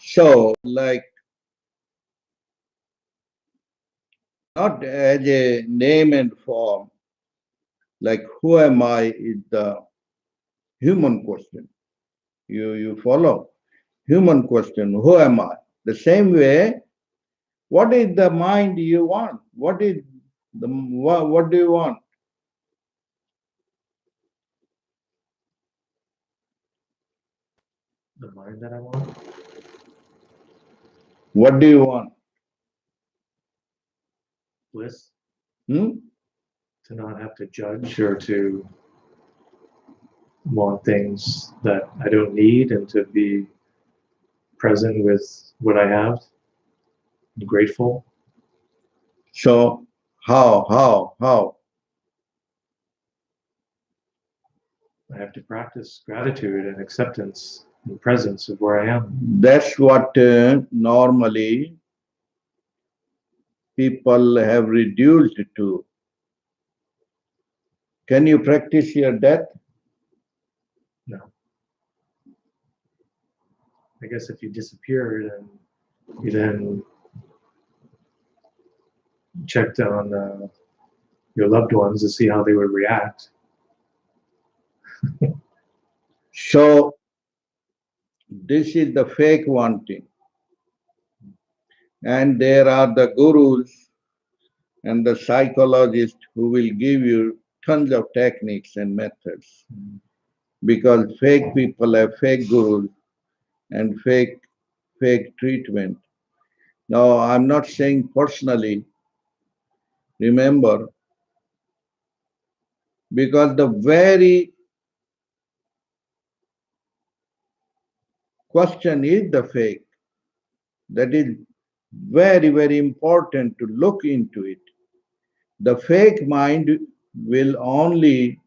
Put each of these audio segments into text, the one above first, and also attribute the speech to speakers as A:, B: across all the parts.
A: So, like, not as a name and form, like, who am I is the human question. You follow? Human question, who am I? The same way, what is the mind you want? What do you want?
B: The mind that I want.
A: What do you want?
B: Bliss.
A: Hmm?
B: To not have to judge or to want things that I don't need and to be present with what I have and grateful.
A: So, how?
B: I have to practice gratitude and acceptance and presence of where I am.
A: That's what normally people have reduced to. Can you practice your death?
B: No. I guess if you disappeared and you then checked on your loved ones to see how they would react.
A: So, this is the fake wanting. And there are the gurus and the psychologists who will give you tons of techniques and methods because fake people have fake gurus and fake treatment. Now, I'm not saying personally, remember, because the very question is the fake. That is very important to look into it. The fake mind will only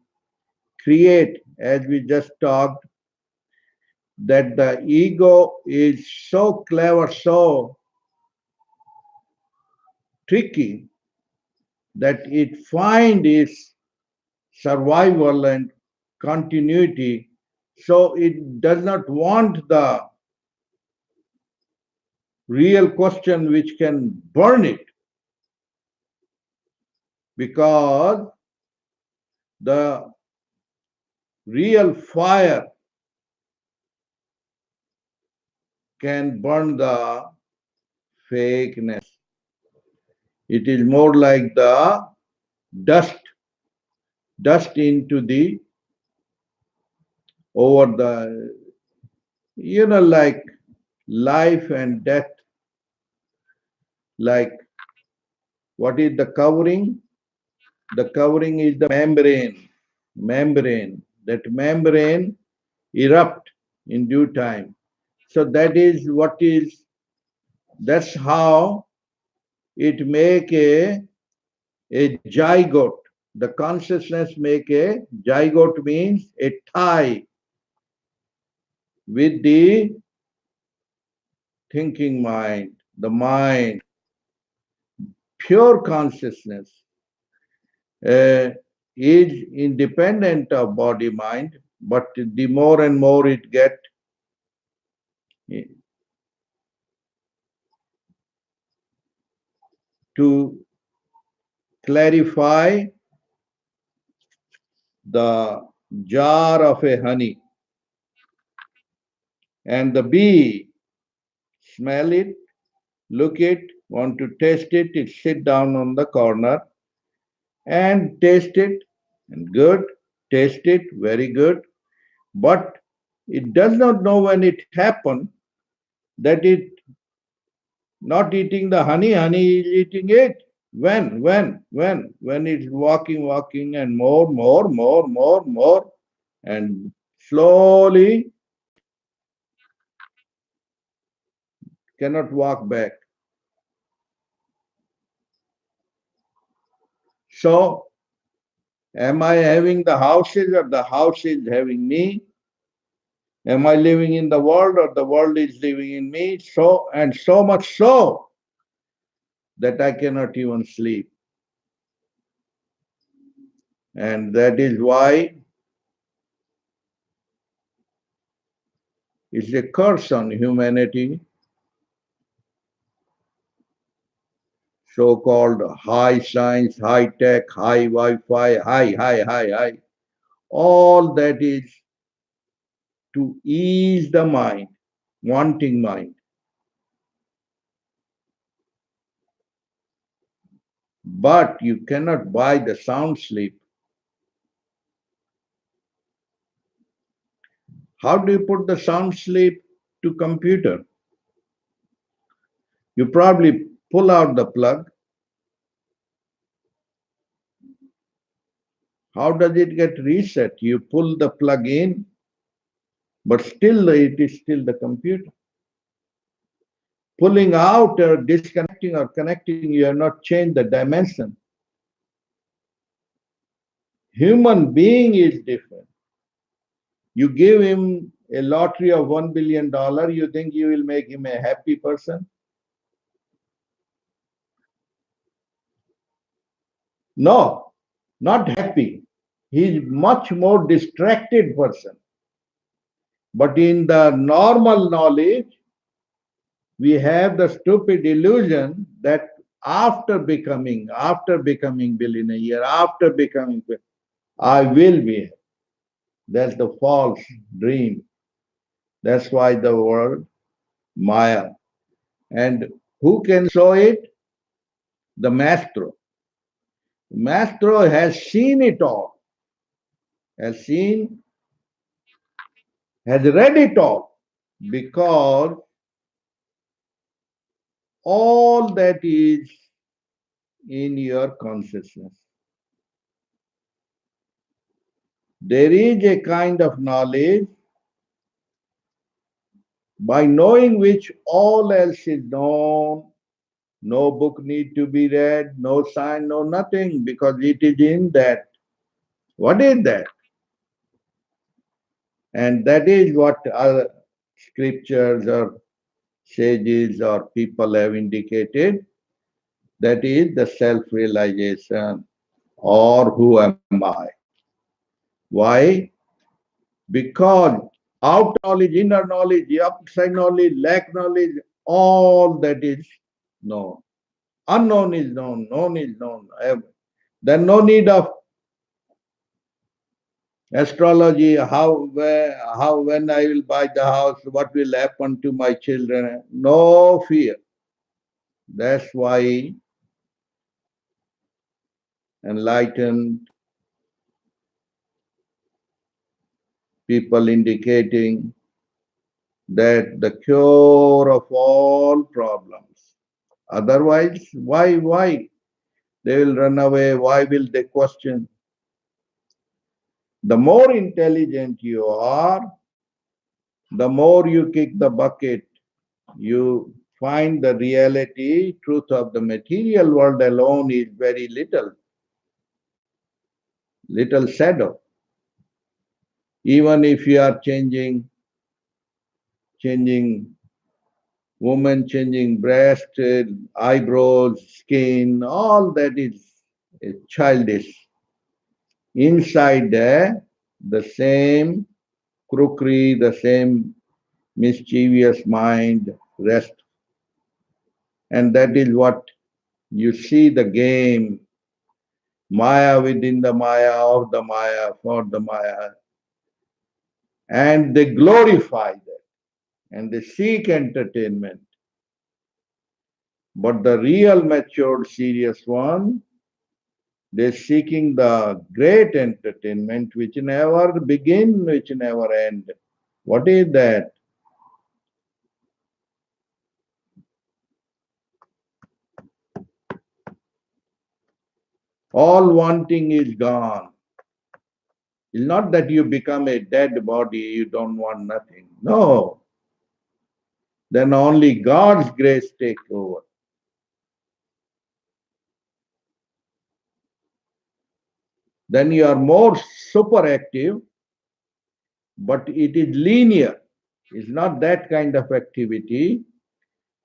A: create, as we just talked, that the ego is so clever, so tricky, that it finds its survival and continuity, so it does not want the real question which can burn it, because the real fire can burn the fakeness. It is more like the dust, dust into the over the, like life and death, like what is the covering? The covering is the membrane. Membrane. That membrane erupt in due time. So that is what is, that's how it make a zygote. The consciousness make a zygote, means a tie with the thinking mind, the mind, pure consciousness is independent of body mind, but the more and more it get to clarify the jar of a honey, and the bee smell it, look it, want to taste it, it sit down on the corner and taste it, and good, taste it, very good, but it does not know when it happened that it not eating the honey, honey is eating it. When it's walking, and more, and slowly cannot walk back. So, am I having the houses or the house is having me? Am I living in the world or the world is living in me? So, and so much so that I cannot even sleep. And that is why it's a curse on humanity so-called high science, high tech, high Wi-Fi, high. All that is to ease the mind, wanting mind. But you cannot buy the sound sleep. How do you put the sound sleep to computer? You probably pull out the plug. How does it get reset? You pull the plug in, but still it is still the computer. Pulling out or disconnecting or connecting, you have not changed the dimension. Human being is different. You give him a lottery of $1 billion, you think you will make him a happy person? No, not happy. He is much more distracted person. But in the normal knowledge, we have the stupid illusion that after becoming billionaire, after becoming, I will be. That's the false dream. That's why the word Maya. And who can show it? The Maestro. Maestro has seen it all, has read it all, because all that is in your consciousness. There is a kind of knowledge by knowing which all else is known. No book need to be read, no sign, no nothing, because it is in that. What is that? And that is what other scriptures or sages or people have indicated. That is the self-realization, or who am I? Why? Because outer knowledge, inner knowledge, outside knowledge, lack knowledge, all that is known. Unknown is known, known is known. Then no need of astrology, how, where, how, when I will buy the house, what will happen to my children. No fear. That's why enlightened people indicating that the cure of all problems. Otherwise, why? They will run away. Why will they question? The more intelligent you are, the more you kick the bucket. You find the reality, truth of the material world alone is very little shadow. Even if you are changing woman, changing breast, eyebrows, skin, all that is childish. Inside there, the same crookery, the same mischievous mind rests. And that is what you see, the game, Maya within the Maya, of the Maya, for the Maya. And they glorify that and they seek entertainment. But the real matured, serious one, they're seeking the great entertainment which never begin, which never end. What is that? All wanting is gone. It's not that you become a dead body, you don't want nothing. No. Then only God's grace takes over. Then you are more super active, but it is linear. It's not that kind of activity.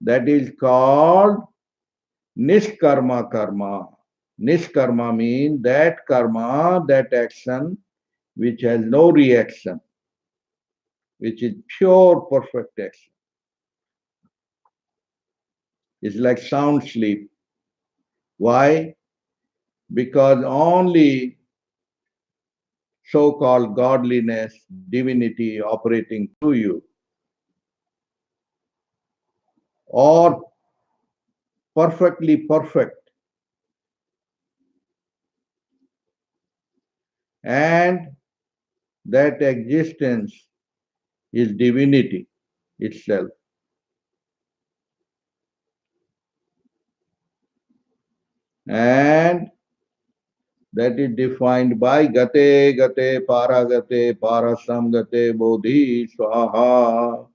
A: That is called Nishkarma karma. Nishkarma means that karma, that action which has no reaction, which is pure perfect action. It's like sound sleep. Why? Because only so-called godliness, divinity operating through you, or perfectly perfect, and that existence is divinity itself. And that is defined by gate, gate, paragate, parasamgate, bodhi, swaha.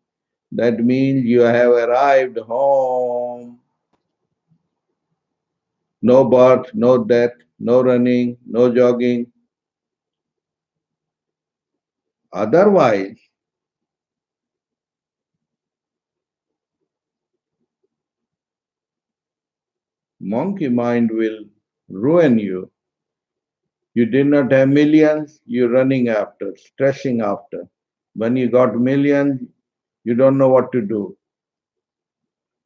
A: That means you have arrived home. No birth, no death, no running, no jogging. Otherwise, monkey mind will ruin you. You did not have millions, you're running after, stressing after. When you got millions, you don't know what to do.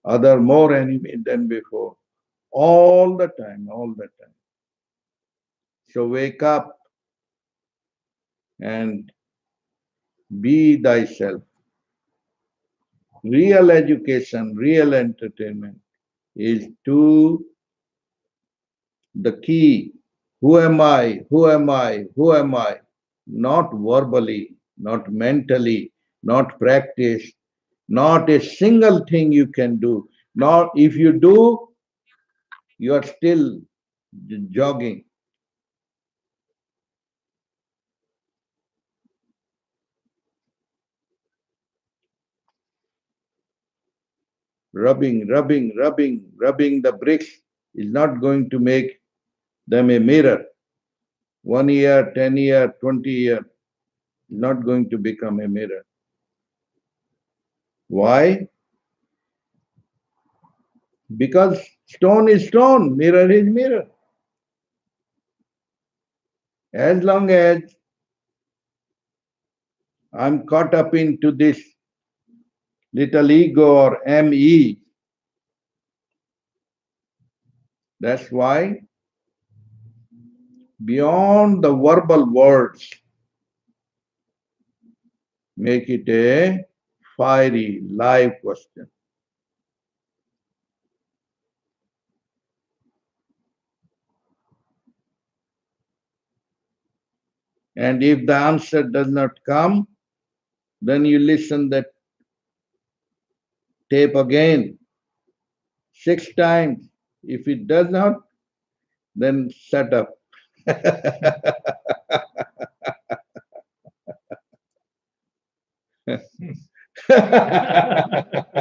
A: Other more enemy than before. All the time, all the time. So wake up and be thyself. Real education, real entertainment is to the key. Who am I? Who am I? Who am I? Not verbally, not mentally, not practice, not a single thing you can do. Not if you do, you are still jogging, rubbing the bricks is not going to make them a mirror. 1 year, 10 year, 20 year, not going to become a mirror. Why? Because stone is stone, mirror is mirror. As long as I'm caught up into this little ego or ME, that's why beyond the verbal words, make it a fiery, live question. And if the answer does not come, then you listen that tape again 6 times. If it does not, then shut up.